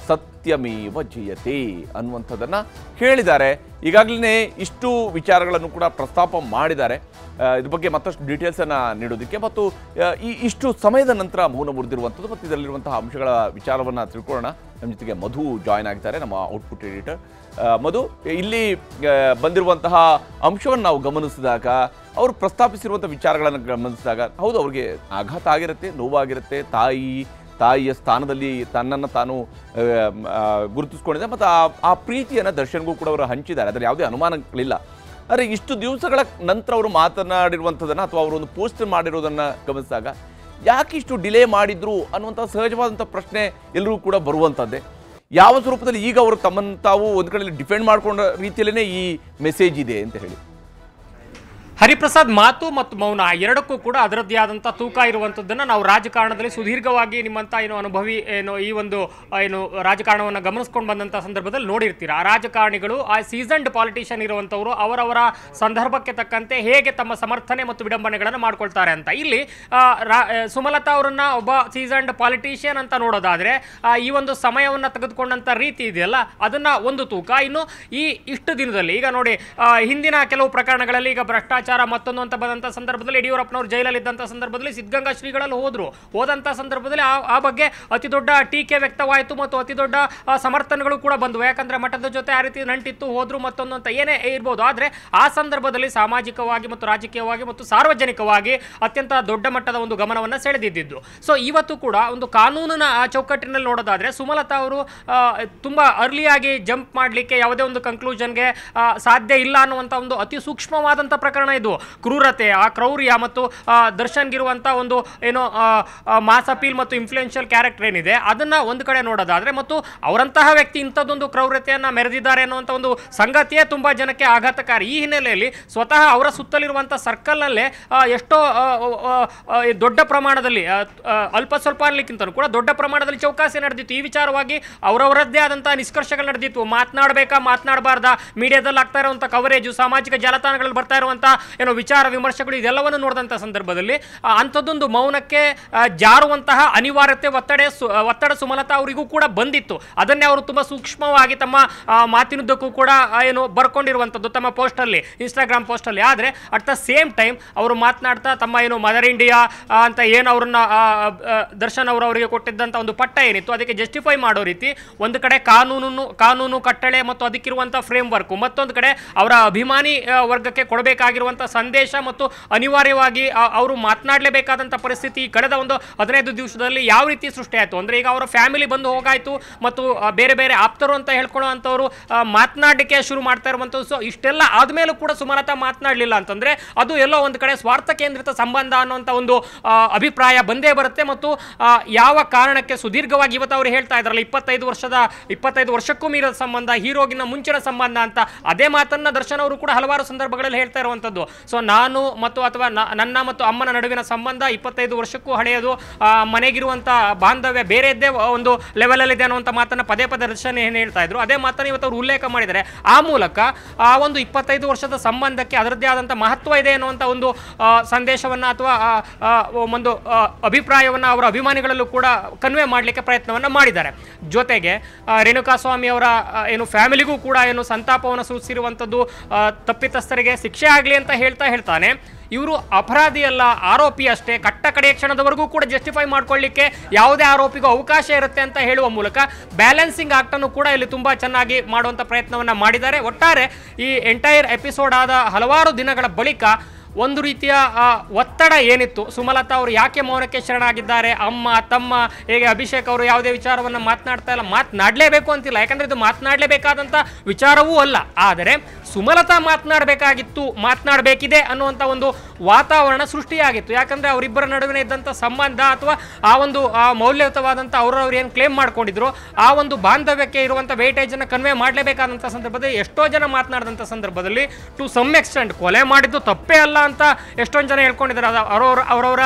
ಸತ್ಯಮೇವ ಜಯತೆ ಅನ್ನುವಂಥದ್ದನ್ನು ಹೇಳಿದ್ದಾರೆ. ಈಗಾಗಲೇ ಇಷ್ಟು ವಿಚಾರಗಳನ್ನು ಕೂಡ ಪ್ರಸ್ತಾಪ ಮಾಡಿದ್ದಾರೆ. ಇದ್ರ ಬಗ್ಗೆ ಮತ್ತಷ್ಟು ಡೀಟೇಲ್ಸನ್ನು ನೀಡೋದಕ್ಕೆ ಮತ್ತು ಇಷ್ಟು ಸಮಯದ ನಂತರ ಮೌನ ಮುರಿದಿರುವಂಥದ್ದು ಮತ್ತು ಇದರಲ್ಲಿರುವಂತಹ ಅಂಶಗಳ ವಿಚಾರವನ್ನು ತಿಳ್ಕೊಳ್ಳೋಣ. ನಮ್ಮ ಜೊತೆಗೆ ಮಧು ಜಾಯ್ನ್ ಆಗಿದ್ದಾರೆ, ನಮ್ಮ ಔಟ್ಪುಟ್ ಎಡಿಟರ್. ಮಧು, ಇಲ್ಲಿ ಬಂದಿರುವಂತಹ ಅಂಶವನ್ನು ನಾವು ಗಮನಿಸಿದಾಗ, ಅವರು ಪ್ರಸ್ತಾಪಿಸಿರುವಂಥ ವಿಚಾರಗಳನ್ನು ಗಮನಿಸಿದಾಗ, ಹೌದು ಅವ್ರಿಗೆ ಆಘಾತ ಆಗಿರುತ್ತೆ, ನೋವಾಗಿರುತ್ತೆ. ತಾಯಿಯ ಸ್ಥಾನದಲ್ಲಿ ತನ್ನನ್ನು ತಾನು ಗುರುತಿಸ್ಕೊಂಡಿದೆ ಮತ್ತು ಆ ಪ್ರೀತಿಯನ್ನು ದರ್ಶನ್ಗೂ ಕೂಡ ಅವರು ಹಂಚಿದ್ದಾರೆ. ಅದರಲ್ಲಿ ಯಾವುದೇ ಅನುಮಾನಗಳಿಲ್ಲ. ಆದರೆ ಇಷ್ಟು ದಿವಸಗಳ ನಂತರ ಅವರು ಮಾತನಾಡಿರುವಂಥದ್ದನ್ನು ಅಥವಾ ಅವರು ಒಂದು ಪೋಸ್ಟ್ ಮಾಡಿರೋದನ್ನು ಗಮನಿಸಿದಾಗ ಯಾಕೆ ಇಷ್ಟು ಡಿಲೇ ಮಾಡಿದ್ರು ಅನ್ನುವಂಥ ಸಹಜವಾದಂಥ ಪ್ರಶ್ನೆ ಎಲ್ಲರಿಗೂ ಕೂಡ ಬರುವಂಥದ್ದೇ. ಯಾವ ಸ್ವರೂಪದಲ್ಲಿ ಈಗ ಅವರು ತಮ್ಮನ್ನು ತಾವು ಒಂದು ಕಡೆಯಲ್ಲಿ ಡಿಫೆಂಡ್ ಮಾಡಿಕೊಂಡ ರೀತಿಯಲ್ಲೇ ಈ ಮೆಸೇಜ್ ಇದೆ ಅಂತ ಹೇಳಿ? ಹರಿಪ್ರಸಾದ್, ಮಾತು ಮತ್ತು ಮೌನ ಎರಡಕ್ಕೂ ಕೂಡ ಅದರದ್ದೇ ಆದಂಥ ತೂಕ ಇರುವಂಥದ್ದನ್ನು ನಾವು ರಾಜಕಾರಣದಲ್ಲಿ ಸುದೀರ್ಘವಾಗಿ ನಿಮ್ಮಂಥ ಅನುಭವಿ ಈ ಒಂದು ರಾಜಕಾರಣವನ್ನು ಗಮನಿಸ್ಕೊಂಡು ಬಂದಂಥ ಸಂದರ್ಭದಲ್ಲಿ ನೋಡಿರ್ತೀರ. ಆ ರಾಜಕಾರಣಿಗಳು, ಆ ಸೀಸನ್ಡ್ ಪಾಲಿಟಿಷಿಯನ್ ಇರುವಂಥವರು ಅವರವರ ಸಂದರ್ಭಕ್ಕೆ ತಕ್ಕಂತೆ ಹೇಗೆ ತಮ್ಮ ಸಮರ್ಥನೆ ಮತ್ತು ವಿಡಂಬನೆಗಳನ್ನು ಮಾಡ್ಕೊಳ್ತಾರೆ ಅಂತ. ಇಲ್ಲಿ ಸುಮಲತಾ ಅವರನ್ನ ಒಬ್ಬ ಸೀಸನ್ಡ್ ಪಾಲಿಟಿಷಿಯನ್ ಅಂತ ನೋಡೋದಾದ್ರೆ ಈ ಒಂದು ಸಮಯವನ್ನು ತೆಗೆದುಕೊಂಡಂಥ ರೀತಿ ಇದೆಯಲ್ಲ, ಅದನ್ನ ಒಂದು ತೂಕ. ಇನ್ನು ಇಷ್ಟು ದಿನದಲ್ಲಿ ಈಗ ನೋಡಿ, ಹಿಂದಿನ ಕೆಲವು ಪ್ರಕರಣಗಳಲ್ಲಿ ಈಗ ಭ್ರಷ್ಟಾಚಾರ ಮತ್ತೊಂದು ಅಂತ ಬಂದಂಥ ಸಂದರ್ಭದಲ್ಲಿ ಯಡಿಯೂರಪ್ಪನವರು ಜೈಲಲ್ಲಿ ಇದ್ದಂಥ ಸಂದರ್ಭದಲ್ಲಿ ಸಿದ್ಧಗಂಗಾ ಶ್ರೀಗಳಲ್ಲಿ ಹೋದಂಥ ಸಂದರ್ಭದಲ್ಲಿ ಆ ಬಗ್ಗೆ ಅತಿ ದೊಡ್ಡ ಟೀಕೆ ವ್ಯಕ್ತವಾಯಿತು ಮತ್ತು ಅತಿ ದೊಡ್ಡ ಸಮರ್ಥನೆಗಳು ಕೂಡ ಬಂದವು. ಯಾಕಂದ್ರೆ ಮಠದ ಜೊತೆ ಆ ರೀತಿ ನಂಟಿತ್ತು, ಹೋದ್ರು ಮತ್ತೊಂದು ಅಂತ ಏನೇ ಇರ್ಬೋದು. ಆದರೆ ಆ ಸಂದರ್ಭದಲ್ಲಿ ಸಾಮಾಜಿಕವಾಗಿ ಮತ್ತು ರಾಜಕೀಯವಾಗಿ ಮತ್ತು ಸಾರ್ವಜನಿಕವಾಗಿ ಅತ್ಯಂತ ದೊಡ್ಡ ಮಟ್ಟದ ಒಂದು ಗಮನವನ್ನು ಸೆಳೆದಿದ್ದು. ಸೊ ಇವತ್ತು ಕೂಡ ಒಂದು ಕಾನೂನಿನ ಚೌಕಟ್ಟಿನಲ್ಲಿ ನೋಡೋದಾದ್ರೆ ಸುಮಲತಾ ಅವರು ತುಂಬಾ ಅರ್ಲಿಯಾಗಿ ಜಂಪ್ ಮಾಡಲಿಕ್ಕೆ ಯಾವುದೇ ಒಂದು ಕನ್ಕ್ಲೂಷನ್ಗೆ ಸಾಧ್ಯ ಇಲ್ಲ ಅನ್ನುವಂಥ ಒಂದು ಅತಿ ಸೂಕ್ಷ್ಮವಾದಂಥ ಪ್ರಕರಣ ಇದು. ಕ್ರೂರತೆ, ಆ ಕ್ರೌರ್ಯ ಮತ್ತು ದರ್ಶನ್ಗಿರುವಂಥ ಒಂದು ಮಾಸ್ ಅಪೀಲ್ ಮತ್ತು ಇನ್ಫ್ಲೂಯೆನ್ಷಿಯಲ್ ಕ್ಯಾರೆಕ್ಟರ್ ಏನಿದೆ ಅದನ್ನ ಒಂದು ಕಡೆ ನೋಡೋದಾದ್ರೆ, ಮತ್ತು ಅವರಂತಹ ವ್ಯಕ್ತಿ ಇಂಥದ್ದೊಂದು ಕ್ರೌರ್ಯತೆಯನ್ನು ಮೆರೆದಿದ್ದಾರೆ ಅನ್ನುವಂಥ ಒಂದು ಸಂಗತಿಯೇ ತುಂಬಾ ಜನಕ್ಕೆ ಆಘಾತಕಾರಿ. ಈ ಹಿನ್ನೆಲೆಯಲ್ಲಿ ಸ್ವತಃ ಅವರ ಸುತ್ತಲಿರುವಂಥ ಸರ್ಕಲ್ನಲ್ಲೇ ಎಷ್ಟೋ ದೊಡ್ಡ ಪ್ರಮಾಣದಲ್ಲಿ, ಅಲ್ಪ ಸ್ವಲ್ಪ ಅನ್ನಲಿಕ್ಕಿಂತ ಕೂಡ ದೊಡ್ಡ ಪ್ರಮಾಣದಲ್ಲಿ ಚೌಕಾಸಿ ನಡೆದಿತ್ತು. ಈ ವಿಚಾರವಾಗಿ ಅವರವರದ್ದೇ ಆದಂತಹ ನಿಷ್ಕರ್ಷಗಳು ನಡೆದಿತ್ತು. ಮಾತನಾಡಬೇಕಾ ಮಾತನಾಡಬಾರ್ದಾ, ಮೀಡಿಯಾದಲ್ಲಿ ಆಗ್ತಾ ಇರುವಂಥ ಕವರೇಜು, ಸಾಮಾಜಿಕ ಜಾಲತಾಣಗಳಲ್ಲಿ ಬರ್ತಾ ಇರುವಂಥ ವಿಚಾರ ವಿಮರ್ಶೆಗಳು, ಇದೆಲ್ಲವನ್ನು ನೋಡಿದಂಥ ಸಂದರ್ಭದಲ್ಲಿ ಅಂಥದ್ದೊಂದು ಮೌನಕ್ಕೆ ಜಾರುವಂತಹ ಅನಿವಾರ್ಯತೆ, ಒತ್ತಡ ಸುಮಲತಾ ಅವರಿಗೂ ಕೂಡ ಬಂದಿತ್ತು. ಅದನ್ನೇ ಅವರು ತುಂಬಾ ಸೂಕ್ಷ್ಮವಾಗಿ ತಮ್ಮ ಮಾತಿನುದ್ದಕ್ಕೂ ಕೂಡ ಬರ್ಕೊಂಡಿರುವಂಥದ್ದು ತಮ್ಮ ಪೋಸ್ಟಲ್ಲಿ, ಇನ್ಸ್ಟಾಗ್ರಾಮ್ ಪೋಸ್ಟಲ್ಲಿ. ಆದರೆ ಅಟ್ ದ ಸೇಮ್ ಟೈಮ್ ಅವರು ಮಾತನಾಡ್ತಾ ತಮ್ಮ ಮದರ್ ಇಂಡಿಯಾ ಅಂತ ಅವ್ರನ್ನ ದರ್ಶನ್ ಅವರಿಗೆ ಕೊಟ್ಟಿದ್ದಂಥ ಒಂದು ಪಟ್ಟ ಏನಿತ್ತು ಅದಕ್ಕೆ ಜಸ್ಟಿಫೈ ಮಾಡೋ ರೀತಿ ಒಂದು ಕಡೆ ಕಾನೂನು ಕಟ್ಟಳೆ ಮತ್ತು ಅದಕ್ಕಿರುವಂಥ ಫ್ರೇಮ್ ವರ್ಕ್, ಮತ್ತೊಂದು ಕಡೆ ಅವರ ಅಭಿಮಾನಿ ವರ್ಗಕ್ಕೆ ಕೊಡಬೇಕಾಗಿರುವಂಥ ಸಂದೇಶ ಮತ್ತು ಅನಿವಾರ್ಯವಾಗಿ ಅವರು ಮಾತನಾಡಲೇಬೇಕಾದಂಥ ಪರಿಸ್ಥಿತಿ ಕಳೆದ ಒಂದು 15 ದಿವಸದಲ್ಲಿ ಯಾವ ರೀತಿ ಸೃಷ್ಟಿಯಾಯಿತು ಅಂದರೆ, ಈಗ ಅವರ ಫ್ಯಾಮಿಲಿ ಬಂದು ಹೋಗಾಯಿತು ಮತ್ತು ಬೇರೆ ಬೇರೆ ಆಪ್ತರು ಅಂತ ಹೇಳ್ಕೊಳ್ಳೋ ಅಂಥವ್ರು ಮಾತನಾಡಲಿಕ್ಕೆ ಶುರು ಮಾಡ್ತಾ ಇರುವಂಥದ್ದು. ಸೊ ಇಷ್ಟೆಲ್ಲ ಆದಮೇಲೂ ಕೂಡ ಸುಮಲತಾ ಮಾತನಾಡಲಿಲ್ಲ ಅಂತಂದ್ರೆ ಅದು ಎಲ್ಲೋ ಒಂದು ಕಡೆ ಸ್ವಾರ್ಥ ಕೇಂದ್ರಿತ ಸಂಬಂಧ ಅನ್ನುವಂಥ ಒಂದು ಅಭಿಪ್ರಾಯ ಬಂದೇ ಬರುತ್ತೆ. ಮತ್ತು ಯಾವ ಕಾರಣಕ್ಕೆ ಸುದೀರ್ಘವಾಗಿ ಇವತ್ತು ಅವರು ಹೇಳ್ತಾ ಇದ್ರಲ್ಲ 25 ವರ್ಷಕ್ಕೂ ಮೀರಿದ ಸಂಬಂಧ, ಹೀರೋಗಿನ ಮುಂಚಿನ ಸಂಬಂಧ ಅಂತ, ಅದೇ ಮಾತನ್ನ ದರ್ಶನ್ ಅವರು ಕೂಡ ಹಲವಾರು ಸಂದರ್ಭಗಳಲ್ಲಿ ಹೇಳ್ತಾ ಇರುವಂಥದ್ದು. ಸೊ ನಾನು ಮತ್ತು ಅಥವಾ ನನ್ನ ಮತ್ತು ಅಮ್ಮನ ನಡುವಿನ ಸಂಬಂಧ 25 ವರ್ಷಕ್ಕೂ ಹಳೆಯದು, ಮನೆಗಿರುವಂಥ ಬಾಂಧವ್ಯ ಬೇರೆದ್ದೇ ಒಂದು ಲೆವೆಲಲ್ಲಿದೆ ಅನ್ನುವಂಥ ಮಾತನ್ನು ಪದೇ ದರ್ಶನ್ ಏನು ಹೇಳ್ತಾ ಇದ್ರು ಅದೇ ಮಾತನ್ನು ಇವತ್ತು ಅವರು ಉಲ್ಲೇಖ ಮಾಡಿದ್ದಾರೆ. ಆ ಮೂಲಕ ಆ ಒಂದು 25 ವರ್ಷದ ಸಂಬಂಧಕ್ಕೆ ಅದರದ್ದೇ ಆದಂಥ ಮಹತ್ವ ಇದೆ ಅನ್ನುವಂಥ ಒಂದು ಸಂದೇಶವನ್ನು ಅಥವಾ ಒಂದು ಅಭಿಪ್ರಾಯವನ್ನು ಅವರ ಅಭಿಮಾನಿಗಳಲ್ಲೂ ಕೂಡ ಕನ್ವೆ ಮಾಡಲಿಕ್ಕೆ ಪ್ರಯತ್ನವನ್ನು ಮಾಡಿದ್ದಾರೆ. ಜೊತೆಗೆ ರೇಣುಕಾಸ್ವಾಮಿ ಅವರ ಫ್ಯಾಮಿಲಿಗೂ ಕೂಡ ಸಂತಾಪವನ್ನು ಸೂಚಿಸಿರುವಂಥದ್ದು, ತಪ್ಪಿತಸ್ಥರಿಗೆ ಶಿಕ್ಷೆ ಆಗಲಿ ಅಂತ ಅಂತ ಹೇಳ್ತಾನೆ ಇವರು ಅಪರಾಧಿ ಅಲ್ಲ, ಆರೋಪಿ ಅಷ್ಟೇ, ಕಟ್ಟ ಕಡೆಯ ಕ್ಷಣದವರೆಗೂ ಕೂಡ ಜಸ್ಟಿಫೈ ಮಾಡ್ಕೊಳ್ಳಿಕ್ಕೆ ಯಾವುದೇ ಆರೋಪಿಗೂ ಅವಕಾಶ ಇರುತ್ತೆ ಅಂತ ಹೇಳುವ ಮೂಲಕ ಬ್ಯಾಲೆನ್ಸಿಂಗ್ ಆಕ್ಟ್ ಅನ್ನು ಕೂಡ ಇಲ್ಲಿ ತುಂಬಾ ಚೆನ್ನಾಗಿ ಮಾಡುವಂತ ಪ್ರಯತ್ನವನ್ನ ಮಾಡಿದ್ದಾರೆ. ಒಟ್ಟಾರೆ ಈ ಎಂಟೈರ್ ಎಪಿಸೋಡ್ ಆದ ಹಲವಾರು ದಿನಗಳ ಬಳಿಕ ಒಂದು ರೀತಿಯ ಒತ್ತಡ ಏನಿತ್ತು, ಸುಮಲತಾ ಅವರು ಯಾಕೆ ಮೌನಕ್ಕೆ ಶರಣಾಗಿದ್ದಾರೆ, ಅಮ್ಮ ತಮ್ಮ ಹೇಗೆ ಅಭಿಷೇಕ್ ಅವರು ಯಾವುದೇ ವಿಚಾರವನ್ನು ಮಾತನಾಡ್ತಾ ಇಲ್ಲ, ಮಾತನಾಡಲೇಬೇಕು ಅಂತಿಲ್ಲ, ಯಾಕಂದ್ರೆ ಇದು ಮಾತನಾಡಲೇಬೇಕಾದಂಥ ವಿಚಾರವೂ ಅಲ್ಲ, ಆದರೆ ಸುಮಲತಾ ಮಾತನಾಡಬೇಕಿದೆ ಅನ್ನುವಂಥ ಒಂದು ವಾತಾವರಣ ಸೃಷ್ಟಿಯಾಗಿತ್ತು. ಯಾಕಂದ್ರೆ ಅವರಿಬ್ಬರ ನಡುವಿನ ಇದ್ದಂಥ ಸಂಬಂಧ ಅಥವಾ ಆ ಒಂದು ಮೌಲ್ಯಯುತವಾದಂಥ ಅವ್ರು ಏನು ಕ್ಲೇಮ್ ಮಾಡ್ಕೊಂಡಿದ್ರು ಆ ಒಂದು ಬಾಂಧವ್ಯಕ್ಕೆ ಇರುವಂಥ ವೇಟೇಜನ್ನು ಕನ್ವೆ ಮಾಡಲೇಬೇಕಾದಂಥ ಸಂದರ್ಭದಲ್ಲಿ ಎಷ್ಟೋ ಜನ ಮಾತನಾಡಿದಂಥ ಸಂದರ್ಭದಲ್ಲಿ ಟು ಸಮ್ ಎಕ್ಸ್ಟೆಂಟ್ ಕೊಲೆ ಮಾಡಿದ್ದು ತಪ್ಪೇ ಅಲ್ಲ ಅಂತ ಎಷ್ಟೊಂದು ಜನ ಹೇಳ್ಕೊಂಡಿದ್ದಾರೆ. ಅವರವರ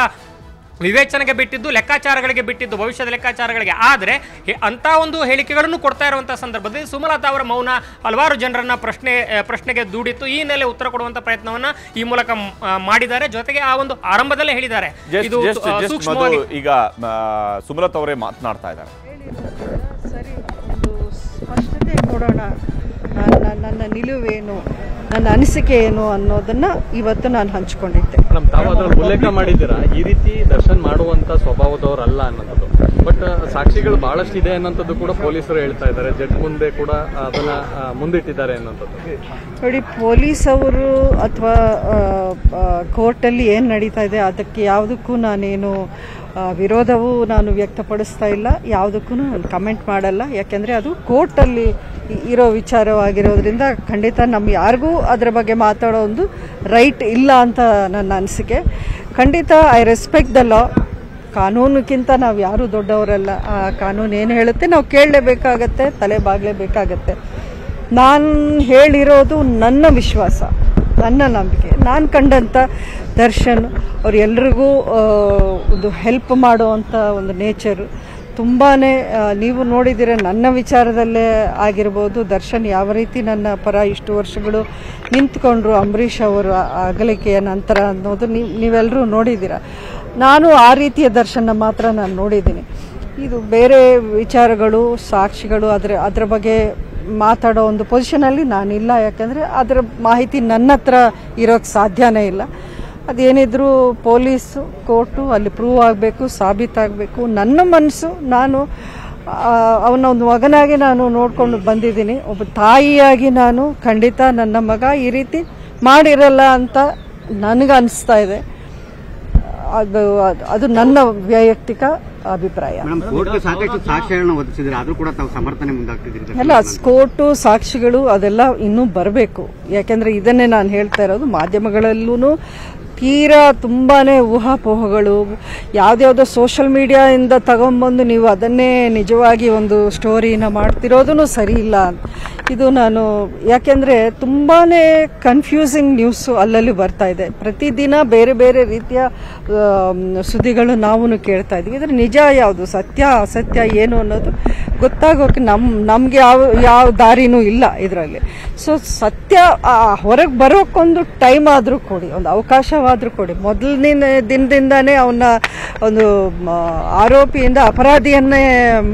ವಿವೇಚನೆಗೆ ಬಿಟ್ಟಿದ್ದು, ಲೆಕ್ಕಾಚಾರಗಳಿಗೆ ಬಿಟ್ಟಿದ್ದು, ಭವಿಷ್ಯದ ಲೆಕ್ಕಾಚಾರಗಳಿಗೆ. ಆದರೆ ಅಂತ ಒಂದು ಹೇಳಿಕೆಗಳನ್ನು ಕೊಡ್ತಾ ಇರುವಂತಹ ಸಂದರ್ಭದಲ್ಲಿ ಸುಮಲತಾ ಅವರ ಮೌನ ಹಲವಾರು ಜನರನ್ನ ಪ್ರಶ್ನೆಗೆ ದೂಡಿತ್ತು. ಈ ಹಿನ್ನೆಲೆ ಉತ್ತರ ಕೊಡುವಂತ ಪ್ರಯತ್ನವನ್ನ ಈ ಮೂಲಕ ಮಾಡಿದ್ದಾರೆ. ಜೊತೆಗೆ ಆ ಒಂದು ಆರಂಭದಲ್ಲೇ ಹೇಳಿದ್ದಾರೆ ಇದು ಸೂಕ್ಷ್ಮವಾಗಿ. ಈಗ ಸುಮಲತಾ ಅವರೇ ಮಾತನಾಡ್ತಾ ಇದ್ದಾರೆ. ಸರಿ, ಒಂದು ಸ್ಪಷ್ಟತೆ ಕೊಡೋಣ, ನನ್ನ ನಿಲುವೇನು, ನನ್ನ ಅನಿಸಿಕೆ ಏನು ಅನ್ನೋದನ್ನ ಇವತ್ತು ನಾನು ಹಂಚಿಕೊಂಡಿದ್ದೆ. ತಾವು ಅದರಲ್ಲಿ ಉಲ್ಲೇಖ ಮಾಡಿದ್ದೀರಾ ಈ ರೀತಿ ದರ್ಶನ್ ಮಾಡುವಂತ ಸ್ವಭಾವದವರಲ್ಲ ಅನ್ನೋದು, ಬಟ್ ಸಾಕ್ಷಿಗಳು ಬಹಳಷ್ಟು ಇದೆ ಅನ್ನೋಂಥದ್ದು ಕೂಡ ಪೊಲೀಸರು ಹೇಳ್ತಾ ಇದ್ದಾರೆ, ಜಡ್ಜ್ ಮುಂದೆ ಕೂಡ ಅದನ್ನ ಮುಂದಿಟ್ಟಿದ್ದಾರೆ ಅನ್ನೋಂಥದ್ದು. ನೋಡಿ, ಪೊಲೀಸ್ ಅವರು ಅಥವಾ ಕೋರ್ಟಲ್ಲಿ ಏನು ನಡೀತಾ ಇದೆ ಅದಕ್ಕೆ ಯಾವುದಕ್ಕೂ ನಾನೇನು ವಿರೋಧವೂ ನಾನು ವ್ಯಕ್ತಪಡಿಸ್ತಾ ಇಲ್ಲ, ಯಾವುದಕ್ಕೂ ನಾನು ಕಮೆಂಟ್ ಮಾಡಲ್ಲ. ಯಾಕೆಂದರೆ ಅದು ಕೋರ್ಟಲ್ಲಿ ಇರೋ ವಿಚಾರವಾಗಿರೋದ್ರಿಂದ ಖಂಡಿತ ನಮ್ಮ ಯಾರಿಗೂ ಅದರ ಬಗ್ಗೆ ಮಾತಾಡೋ ಒಂದು ರೈಟ್ ಇಲ್ಲ ಅಂತ ನನ್ನ ಅನಿಸಿಕೆ. ಖಂಡಿತ ಐ ರೆಸ್ಪೆಕ್ಟ್ ದ ಲಾ. ಕಾನೂನಿಗಿಂತ ನಾವು ಯಾರೂ ದೊಡ್ಡವರಲ್ಲ. ಆ ಕಾನೂನು ಏನು ಹೇಳುತ್ತೆ ನಾವು ಕೇಳಲೇಬೇಕಾಗತ್ತೆ, ತಲೆ ಬಾಗಲೇಬೇಕಾಗತ್ತೆ. ನಾನು ಹೇಳಿರೋದು ನನ್ನ ವಿಶ್ವಾಸ, ನನ್ನ ನಂಬಿಕೆ. ನಾನು ಕಂಡಂಥ ದರ್ಶನ್ ಅವ್ರು ಎಲ್ರಿಗೂ ಒಂದು ಹೆಲ್ಪ್ ಮಾಡುವಂಥ ಒಂದು ನೇಚರು ತುಂಬಾ. ನೀವು ನೋಡಿದ್ದೀರ ನನ್ನ ವಿಚಾರದಲ್ಲೇ ಆಗಿರ್ಬೋದು, ದರ್ಶನ್ ಯಾವ ರೀತಿ ನನ್ನ ಪರ ಇಷ್ಟು ವರ್ಷಗಳು ನಿಂತ್ಕೊಂಡ್ರು ಅಂಬರೀಷ್ ಅವರ ಅಗಲಿಕೆಯ ನಂತರ ಅನ್ನೋದು ನೀವೆಲ್ಲರೂ ನೋಡಿದ್ದೀರ. ನಾನು ಆ ರೀತಿಯ ದರ್ಶನ ಮಾತ್ರ ನಾನು ನೋಡಿದ್ದೀನಿ. ಇದು ಬೇರೆ ವಿಚಾರಗಳು, ಸಾಕ್ಷಿಗಳು, ಅದರ ಬಗ್ಗೆ ಮಾತಾಡೋ ಒಂದು ಪೊಸಿಷನಲ್ಲಿ ನಾನಿಲ್ಲ. ಯಾಕಂದರೆ ಅದರ ಮಾಹಿತಿ ನನ್ನ ಹತ್ರ ಇರೋಕ್ಕೆ ಸಾಧ್ಯನೇ ಇಲ್ಲ. ಅದೇನಿದ್ರು ಪೊಲೀಸು, ಕೋರ್ಟು ಅಲ್ಲಿ ಪ್ರೂವ್ ಆಗಬೇಕು, ಸಾಬೀತಾಗಬೇಕು. ನನ್ನ ಮನಸ್ಸು, ನಾನು ಅವನ ಒಂದು ಮಗನಾಗಿ ನಾನು ನೋಡಿಕೊಂಡು ಬಂದಿದ್ದೀನಿ. ಒಬ್ಬ ತಾಯಿಯಾಗಿ ನಾನು ಖಂಡಿತ ನನ್ನ ಮಗ ಈ ರೀತಿ ಮಾಡಿರಲ್ಲ ಅಂತ ನನಗೆ ಅನಿಸ್ತಾ ಇದೆ. ಅದು ನನ್ನ ವೈಯಕ್ತಿಕ ಅಭಿಪ್ರಾಯ. ಅಲ್ಲ, ಕೋರ್ಟು ಸಾಕ್ಷಿಗಳು ಅದೆಲ್ಲ ಇನ್ನೂ ಬರಬೇಕು. ಯಾಕೆಂದ್ರೆ ಇದನ್ನೇ ನಾನು ಹೇಳ್ತಾ ಇರೋದು, ಮಾಧ್ಯಮಗಳಲ್ಲೂ ತೀರಾ ತುಂಬಾನೇ ಊಹಾಪೋಹಗಳು, ಯಾವ್ದ್ಯಾವ್ದೋ ಸೋಷಿಯಲ್ ಮೀಡಿಯಾದಿಂದ ತಗೊಂಡ್ಬಂದು ನೀವು ಅದನ್ನೇ ನಿಜವಾಗಿ ಒಂದು ಸ್ಟೋರಿನ ಮಾಡ್ತಿರೋದೂ ಸರಿ ಇಲ್ಲ. ಇದು ನಾನು ಯಾಕೆಂದ್ರೆ ತುಂಬಾನೇ ಕನ್ಫ್ಯೂಸಿಂಗ್ ನ್ಯೂಸು ಅಲ್ಲಲ್ಲಿ ಬರ್ತಾ ಇದೆ. ಪ್ರತಿದಿನ ಬೇರೆ ಬೇರೆ ರೀತಿಯ ಸುದ್ದಿಗಳು ನಾವು ಕೇಳ್ತಾ ಇದ್ದೀವಿ. ಇದ್ರ ನಿಜ ಯಾವುದು, ಸತ್ಯ ಅಸತ್ಯ ಏನು ಅನ್ನೋದು ಗೊತ್ತಾಗೋಕೆ ನಮ್ಗೆ ಯಾವ ದಾರಿನೂ ಇಲ್ಲ ಇದರಲ್ಲಿ. ಸೊ ಸತ್ಯ ಹೊರಗೆ ಬರೋಕ್ಕೊಂದು ಟೈಮ್ ಆದರೂ ಕೊಡಿ, ಒಂದು ಅವಕಾಶವಾದರೂ ಕೊಡಿ. ಮೊದಲನೇ ದಿನದಿಂದಾನೇ ಅವನ್ನ ಒಂದು ಆರೋಪಿಯಿಂದ ಅಪರಾಧಿಯನ್ನೇ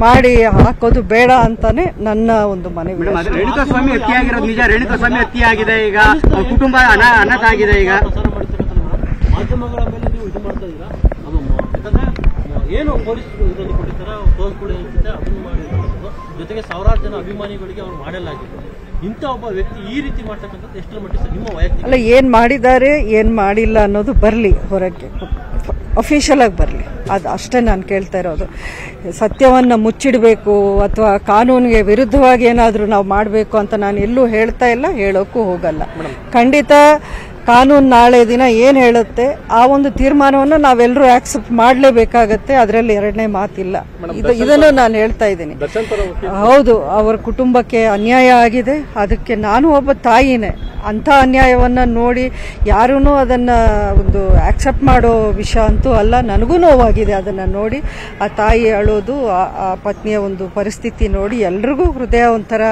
ಮಾಡಿ ಹಾಕೋದು ಬೇಡ ಅಂತಾನೆ ನನ್ನ ಒಂದು ಮನವಿ. ರೇಣುಕಾಸ್ವಾಮಿ ಹತ್ಯೆಯಾಗಿರೋದು ನಿಜ, ರೇಣುಕಾಸ್ವಾಮಿ ಹತ್ಯೆಯಾಗಿದೆ, ಈಗ ಕುಟುಂಬ ಅನಾಥ ಆಗಿದೆ. ಈಗ ಮಾಧ್ಯಮಗಳ ಮೇಲೆ ನೀವು ಇದು ಮಾಡ್ತಾ ಇದ್ದೀರಾ, ಅದು ಯಾಕಂದ್ರೆ ಏನು ಪೊಲೀಸ್ ಇದನ್ನು ಕೊಟ್ಟಿರ್ತಾರ ಅದನ್ನು ಮಾಡಿರೋದು, ಜೊತೆಗೆ ಸಾವಿರಾರು ಜನ ಅಭಿಮಾನಿಗಳಿಗೆ ಅವ್ರು ಮಾಡಲಾಗಿದೆ. ಇಂಥ ಒಬ್ಬ ವ್ಯಕ್ತಿ ಈ ರೀತಿ ಮಾಡ್ತಕ್ಕಂಥದ್ದು ಎಷ್ಟರ ಮಟ್ಟಿಗೆ ನಿಮ್ಮ ವೈಯಕ್ತಿಕ ಅಲ್ಲ, ಏನ್ ಮಾಡಿದ್ದಾರೆ ಏನ್ ಮಾಡಿಲ್ಲ ಅನ್ನೋದು ಬರಲಿ ಹೊರಗೆ, ಅಫಿಷಿಯಲ್ ಆಗಿ ಬರಲಿ. ಅದು ಅಷ್ಟೇ ನಾನು ಕೇಳ್ತಾ ಇರೋದು. ಸತ್ಯವನ್ನು ಮುಚ್ಚಿಡಬೇಕು ಅಥವಾ ಕಾನೂನಿಗೆ ವಿರುದ್ಧವಾಗಿ ಏನಾದರೂ ನಾವು ಮಾಡಬೇಕು ಅಂತ ನಾನು ಎಲ್ಲೂ ಹೇಳ್ತಾ ಇಲ್ಲ, ಹೇಳೋಕ್ಕೂ ಹೋಗಲ್ಲ. ಖಂಡಿತ ಕಾನೂನು ನಾಳೆ ದಿನ ಏನು ಹೇಳುತ್ತೆ ಆ ಒಂದು ತೀರ್ಮಾನವನ್ನು ನಾವೆಲ್ಲರೂ ಆಕ್ಸೆಪ್ಟ್ ಮಾಡಲೇಬೇಕಾಗತ್ತೆ. ಅದರಲ್ಲಿ ಎರಡನೇ ಮಾತಿಲ್ಲ. ಇದನ್ನು ನಾನು ಹೇಳ್ತಾ ಇದ್ದೀನಿ. ಹೌದು, ಅವರ ಕುಟುಂಬಕ್ಕೆ ಅನ್ಯಾಯ ಆಗಿದೆ. ಅದಕ್ಕೆ ನಾನು ಒಬ್ಬ ತಾಯಿನೇ. ಅಂಥ ಅನ್ಯಾಯವನ್ನು ನೋಡಿ ಯಾರೂ ಅದನ್ನು ಒಂದು ಆಕ್ಸೆಪ್ಟ್ ಮಾಡೋ ವಿಷಯ ಅಂತೂ ಅಲ್ಲ. ನನಗೂ ನೋವಾಗಿದೆ ಅದನ್ನು ನೋಡಿ. ಆ ತಾಯಿ ಅಳೋದು, ಆ ಪತ್ನಿಯ ಒಂದು ಪರಿಸ್ಥಿತಿ ನೋಡಿ ಎಲ್ರಿಗೂ ಹೃದಯ ಒಂಥರ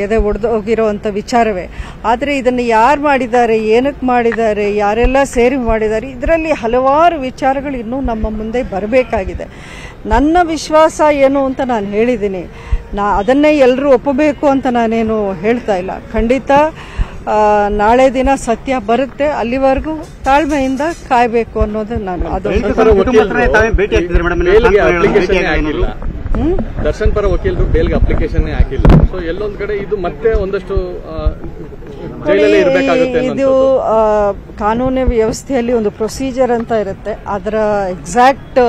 ಎದೆ ಒಡೆದೋಗಿರೋವಂಥ ವಿಚಾರವೇ. ಆದರೆ ಇದನ್ನು ಯಾರು ಮಾಡಿದ್ದಾರೆ, ಏನಕ್ಕೆ ಮಾಡಿದ್ದಾರೆ, ಯಾರೆಲ್ಲ ಸೇರಿ ಮಾಡಿದ್ದಾರೆ, ಇದರಲ್ಲಿ ಹಲವಾರು ವಿಚಾರಗಳು ಇನ್ನೂ ನಮ್ಮ ಮುಂದೆ ಬರಬೇಕಾಗಿದೆ. ನನ್ನ ವಿಶ್ವಾಸ ಏನು ಅಂತ ನಾನು ಹೇಳಿದ್ದೀನಿ. ಅದನ್ನೇ ಎಲ್ಲರೂ ಒಪ್ಪಬೇಕು ಅಂತ ನಾನೇನು ಹೇಳ್ತಾ ಇಲ್ಲ. ಖಂಡಿತ ನಾಳೆ ದಿನ ಸತ್ಯ ಬರುತ್ತೆ, ಅಲ್ಲಿವರೆಗೂ ತಾಳ್ಮೆಯಿಂದ ಕಾಯಬೇಕು ಅನ್ನೋದು ನಾನು ಅದು ದರ್ಶನ್ ಪರ ವಕೀಲರು ಬೇಲ್ಗೆ ಅಪ್ಲಿಕೇಶನ್ ಹಾಕಿಲ್ಲ. ಸೊ ಎಲ್ಲೊಂದ್ ಕಡೆ ಇದು ಮತ್ತೆ ಒಂದಷ್ಟು ಇದು ಕಾನೂನು ವ್ಯವಸ್ಥೆಯಲ್ಲಿ ಒಂದು ಪ್ರೊಸೀಜರ್ ಅಂತ ಇರುತ್ತೆ. ಅದರ ಎಕ್ಸಾಕ್ಟ್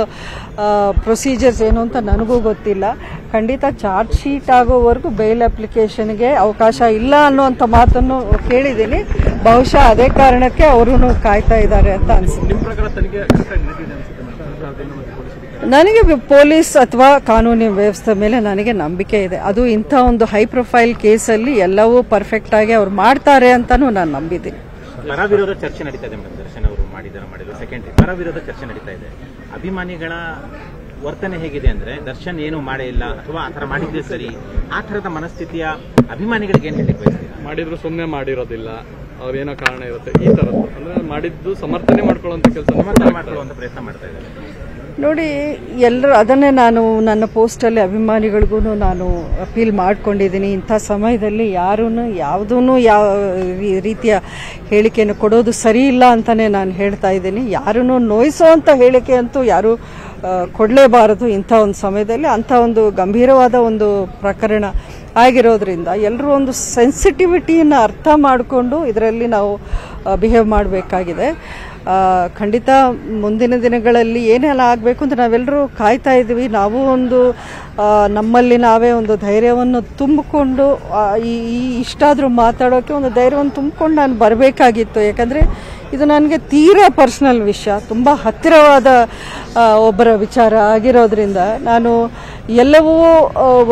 ಪ್ರೊಸೀಜರ್ಸ್ ಏನು ಅಂತ ನನಗೂ ಗೊತ್ತಿಲ್ಲ. ಖಂಡಿತ ಚಾರ್ಜ್ ಶೀಟ್ ಆಗೋವರೆಗೂ ಬೇಲ್ ಅಪ್ಲಿಕೇಶನ್ಗೆ ಅವಕಾಶ ಇಲ್ಲ ಅನ್ನುವಂಥ ಮಾತನ್ನು ಕೇಳಿದ್ದೀನಿ. ಬಹುಶಃ ಅದೇ ಕಾರಣಕ್ಕೆ ಅವರು ಕಾಯ್ತಾ ಇದ್ದಾರೆ ಅಂತ ಅನ್ಸುತ್ತೆ. ನನಗೆ ಪೊಲೀಸ್ ಅಥವಾ ಕಾನೂನಿನ ವ್ಯವಸ್ಥೆ ಮೇಲೆ ನನಗೆ ನಂಬಿಕೆ ಇದೆ. ಅದು ಇಂಥ ಒಂದು ಹೈ ಪ್ರೊಫೈಲ್ ಕೇಸಲ್ಲಿ ಎಲ್ಲವೂ ಪರ್ಫೆಕ್ಟ್ ಆಗಿ ಅವ್ರು ಮಾಡ್ತಾರೆ ಅಂತಾನು ನಾನು ನಂಬಿದ್ದೀನಿ. ಪರ ವಿರೋಧ ಚರ್ಚೆ ನಡೀತಾ ಇದೆ ಮೇಡಮ್. ದರ್ಶನ್ ಅವರು ಮಾಡಿದ್ರು ಸೆಕೆಂಡ್ರಿ ಪರ ವಿರೋಧ ಚರ್ಚೆ ನಡೀತಾ ಇದೆ. ಅಭಿಮಾನಿಗಳ ವರ್ತನೆ ಹೇಗಿದೆ ಅಂದ್ರೆ ದರ್ಶನ್ ಏನು ಮಾಡೇ ಇಲ್ಲ ಅಥವಾ ಆತರ ಮಾಡಿದ್ದೇ ಸರಿ, ಆ ತರದ ಮನಸ್ಥಿತಿಯ ಅಭಿಮಾನಿಗಳಿಗೆ ಏನ್ ಹೇಳಲಿಕ್ಕೆ ಬಯಸ್ತೀರಾ? ಮಾಡಿದ್ರು ಸುಮ್ಮನೆ ಮಾಡಿರೋದಿಲ್ಲ, ಅವ್ರೇನೋ ಕಾರಣ ಇರುತ್ತೆ ಈ ತರದ್ದು, ಅಂದ್ರೆ ಮಾಡಿದ್ದು ಸಮರ್ಥನೆ ಮಾಡ್ಕೊಳ್ಳುವಂತ ಕೆಲಸ ಮಾಡ್ಕೊಳ್ಳುವಂತ ಪ್ರಯತ್ನ ಮಾಡ್ತಾ ಇದ್ದಾರೆ. ನೋಡಿ, ಎಲ್ಲರೂ ಅದನ್ನೇ ನಾನು ನನ್ನ ಪೋಸ್ಟಲ್ಲಿ ಅಭಿಮಾನಿಗಳಿಗೂ ನಾನು ಅಪೀಲ್ ಮಾಡ್ಕೊಂಡಿದ್ದೀನಿ. ಇಂಥ ಸಮಯದಲ್ಲಿ ಯಾರೂ ಯಾವುದೂ ಯಾವ ರೀತಿಯ ಹೇಳಿಕೆಯನ್ನು ಕೊಡೋದು ಸರಿ ಇಲ್ಲ ಅಂತಲೇ ನಾನು ಹೇಳ್ತಾ ಇದ್ದೀನಿ. ಯಾರನ್ನು ನೋಯಿಸೋವಂಥ ಹೇಳಿಕೆ ಅಂತೂ ಯಾರೂ ಕೊಡಲೇಬಾರದು ಇಂಥ ಒಂದು ಸಮಯದಲ್ಲಿ. ಅಂಥ ಒಂದು ಗಂಭೀರವಾದ ಒಂದು ಪ್ರಕರಣ ಆಗಿರೋದ್ರಿಂದ ಎಲ್ಲರೂ ಒಂದು ಸೆನ್ಸಿಟಿವಿಟಿಯನ್ನು ಅರ್ಥ ಮಾಡಿಕೊಂಡು ಇದರಲ್ಲಿ ನಾವು ಬಿಹೇವ್ ಮಾಡಬೇಕಾಗಿದೆ. ಖಂಡಿತ ಮುಂದಿನ ದಿನಗಳಲ್ಲಿ ಏನೆಲ್ಲ ಆಗಬೇಕು ಅಂತ ನಾವೆಲ್ಲರೂ ಕಾಯ್ತಾ ಇದ್ದೀವಿ. ನಾವು ಒಂದು ನಮ್ಮಲ್ಲಿ ನಾವೇ ಒಂದು ಧೈರ್ಯವನ್ನು ತುಂಬಿಕೊಂಡು ಇಷ್ಟಾದರೂ ಮಾತಾಡೋಕ್ಕೆ ಒಂದು ಧೈರ್ಯವನ್ನು ತುಂಬಿಕೊಂಡು ನಾನು ಬರಬೇಕಾಗಿತ್ತು. ಯಾಕಂದರೆ ಇದು ನನಗೆ ತೀರಾ ಪರ್ಸ್ನಲ್ ವಿಷಯ, ತುಂಬ ಹತ್ತಿರವಾದ ಒಬ್ಬರ ವಿಚಾರ ಆಗಿರೋದ್ರಿಂದ ನಾನು ಎಲ್ಲವೂ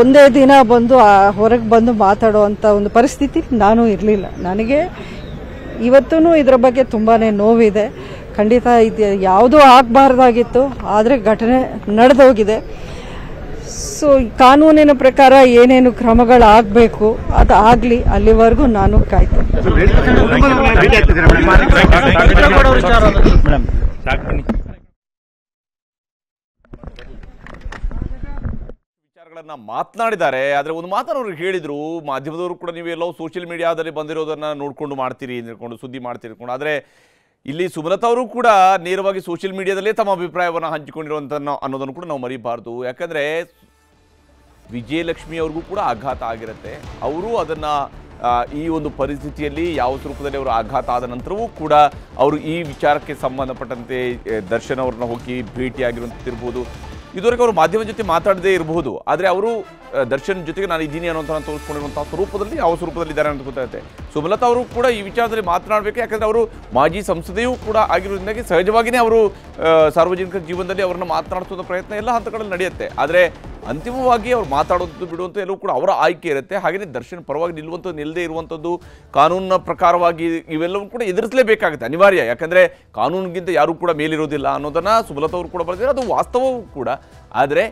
ಒಂದೇ ದಿನ ಬಂದು ಹೊರಗೆ ಬಂದು ಮಾತಾಡುವಂಥ ಒಂದು ಪರಿಸ್ಥಿತಿ ನಾನು ಇರಲಿಲ್ಲ. ನನಗೆ ಇವತ್ತೂ ಇದರ ಬಗ್ಗೆ ತುಂಬಾ ನೋವಿದೆ. ಖಂಡಿತ ಇದು ಯಾವುದೂ ಆಗಬಾರ್ದಾಗಿತ್ತು, ಆದರೆ ಘಟನೆ ನಡೆದೋಗಿದೆ. ಸೊ ಕಾನೂನಿನ ಪ್ರಕಾರ ಏನೇನು ಕ್ರಮಗಳಾಗಬೇಕು ಅದು ಆಗಲಿ, ಅಲ್ಲಿವರೆಗೂ ನಾನು ಕಾಯ್ತೀನಿ. ವಿಚಾರಗಳನ್ನ ಮಾತನಾಡಿದ್ದಾರೆ. ಆದರೆ ಒಂದು ಮಾತನ್ನು ಅವ್ರಿಗೆ ಹೇಳಿದ್ರು, ಮಾಧ್ಯಮದವರು ಕೂಡ ನೀವೆಲ್ಲೋ ಸೋಷಿಯಲ್ ಮೀಡಿಯಾದಲ್ಲಿ ಬಂದಿರೋದನ್ನ ನೋಡ್ಕೊಂಡು ಮಾಡ್ತೀರಿ ಅಂದ್ಕೊಂಡು ಸುದ್ದಿ ಮಾಡ್ತಿರ್ಕೊಂಡು, ಆದರೆ ಇಲ್ಲಿ ಸುಮಲತಾ ಅವರು ಕೂಡ ನೇರವಾಗಿ ಸೋಷಿಯಲ್ ಮೀಡಿಯಾದಲ್ಲೇ ತಮ್ಮ ಅಭಿಪ್ರಾಯವನ್ನು ಹಂಚಿಕೊಂಡಿರುವಂಥ ಅನ್ನೋದನ್ನು ಕೂಡ ನಾವು ಮರಿಬಾರ್ದು. ಯಾಕಂದರೆ ವಿಜಯಲಕ್ಷ್ಮಿ ಅವ್ರಿಗೂ ಕೂಡ ಆಘಾತ ಆಗಿರುತ್ತೆ. ಅವರು ಅದನ್ನು ಈ ಒಂದು ಪರಿಸ್ಥಿತಿಯಲ್ಲಿ ಯಾವ ಸ್ವರೂಪದಲ್ಲಿ ಅವರು ಆಘಾತ ಆದ ನಂತರವೂ ಕೂಡ ಅವರು ಈ ವಿಚಾರಕ್ಕೆ ಸಂಬಂಧಪಟ್ಟಂತೆ ದರ್ಶನ್ ಅವ್ರನ್ನ ಹೋಗಿ ಭೇಟಿಯಾಗಿರುವಂಥದ್ದಿರ್ಬೋದು. ಇದುವರೆಗೆ ಅವರು ಮಾಧ್ಯಮದ ಜೊತೆ ಮಾತಾಡದೇ ಇರಬಹುದು, ಆದರೆ ಅವರು ದರ್ಶನ್ ಜೊತೆಗೆ ನಾನು ಇದ್ದೀನಿ ಅನ್ನೋಂಥ ತೋರಿಸ್ಕೊಂಡಿರುವಂಥ ಸ್ವರೂಪದಲ್ಲಿ ಯಾವ ಸ್ವರೂಪದಲ್ಲಿ ಇದ್ದಾರೆ ಅಂತ ಗೊತ್ತಾಗುತ್ತೆ. ಸುಮಲತಾ ಅವರು ಕೂಡ ಈ ವಿಚಾರದಲ್ಲಿ ಮಾತನಾಡಬೇಕು. ಯಾಕಂದರೆ ಅವರು ಮಾಜಿ ಸಂಸದೆಯೂ ಕೂಡ ಆಗಿರೋದ್ರಿಂದಾಗಿ ಸಹಜವಾಗಿಯೇ ಅವರು ಸಾರ್ವಜನಿಕ ಜೀವನದಲ್ಲಿ ಅವರನ್ನು ಮಾತನಾಡಿಸುವ ಪ್ರಯತ್ನ ಎಲ್ಲ ಹಂತಗಳಲ್ಲಿ ನಡೆಯುತ್ತೆ. ಆದರೆ ಅಂತಿಮವಾಗಿ ಅವ್ರು ಮಾತಾಡೋದು ಬಿಡುವಂಥ ಎಲ್ಲವೂ ಕೂಡ ಅವರ ಆಯ್ಕೆ ಇರುತ್ತೆ. ಹಾಗೆಯೇ ದರ್ಶನ್ ಪರವಾಗಿ ನಿಲ್ಲುವಂಥದ್ದು ನಿಲ್ಲದೇ ಇರುವಂಥದ್ದು ಕಾನೂನಿನ ಪ್ರಕಾರವಾಗಿ ಇವೆಲ್ಲವೂ ಕೂಡ ಎದುರಿಸಲೇಬೇಕಾಗುತ್ತೆ, ಅನಿವಾರ್ಯ. ಯಾಕಂದರೆ ಕಾನೂನಿಗಿಂತ ಯಾರೂ ಕೂಡ ಮೇಲಿರೋದಿಲ್ಲ ಅನ್ನೋದನ್ನು ಸುಮಲತಾ ಅವರು ಕೂಡ ಬರೆದಿದ್ದಾರೆ, ಅದು ವಾಸ್ತವವೂ ಕೂಡ. ಆದರೆ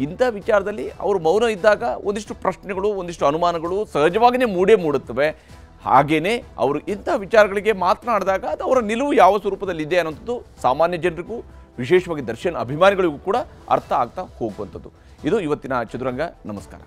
ಇಂಥ ವಿಚಾರದಲ್ಲಿ ಅವರು ಮೌನ ಇದ್ದಾಗ ಒಂದಿಷ್ಟು ಪ್ರಶ್ನೆಗಳು, ಒಂದಿಷ್ಟು ಅನುಮಾನಗಳು ಸಹಜವಾಗಿಯೇ ಮೂಡುತ್ತವೆ. ಹಾಗೆಯೇ ಅವರು ಇಂಥ ವಿಚಾರಗಳಿಗೆ ಮಾತನಾಡಿದಾಗ ಅದು ಅವರ ನಿಲುವು ಯಾವ ಸ್ವರೂಪದಲ್ಲಿ ಇದೆ ಅನ್ನೋಂಥದ್ದು ಸಾಮಾನ್ಯ ಜನರಿಗೂ, ವಿಶೇಷವಾಗಿ ದರ್ಶನ್ ಅಭಿಮಾನಿಗಳಿಗೂ ಕೂಡ ಅರ್ಥ ಆಗ್ತಾ ಹೋಗುವಂಥದ್ದು. ಇದು ಇವತ್ತಿನ ಚದುರಂಗ. ನಮಸ್ಕಾರ.